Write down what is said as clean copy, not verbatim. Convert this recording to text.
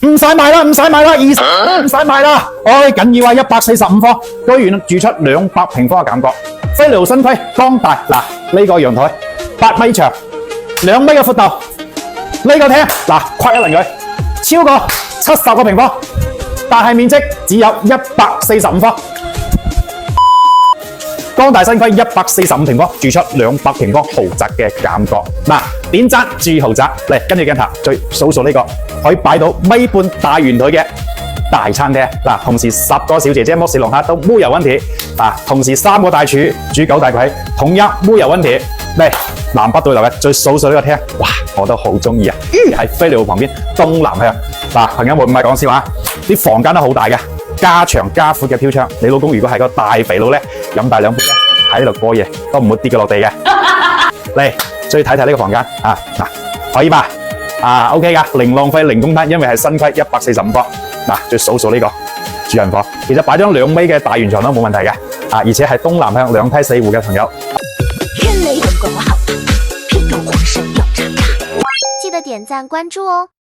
唔使買啦，唔使買啦，20唔使買啦。哎，緊要啊，145方，居然住出200平方嘅感覺。飛利浦新規光大嗱，呢個陽台8米長，2米嘅闊度，呢個廳嗱，跨一輪佢超過70個平方，但係面積只有145方。光大新規145平方，住出200平方豪宅嘅感覺。嗱，點讚住豪宅嚟，跟住鏡頭再數呢個可以擺到1.5米大圓台嘅大餐廳。嗱，同時10個小姐姐摸食龍蝦都冇有問題。嗱，同時3個大廚煮9大簋，同樣冇有問題。嚟，南北對流嘅，再數呢個廳，哇，我都好中意啊！喺飛利浦旁邊東南向。嗱，朋友們唔係講笑啊，啲房間都好大嘅。加長加闊嘅飄窗，你老公如果係個大肥佬咧，飲大2杯咧，喺呢度過夜都唔會跌佢落地嘅。嚟，再睇睇呢個房間啊，嗱，可以吧？啊 ，OK 噶，零浪費零公攤，因為係新規145方。嗱，再數呢個主人房，其實擺張2米嘅大圓床都冇問題嘅。啊，而且係東南向2梯4戶嘅朋友。記得點讚關注哦。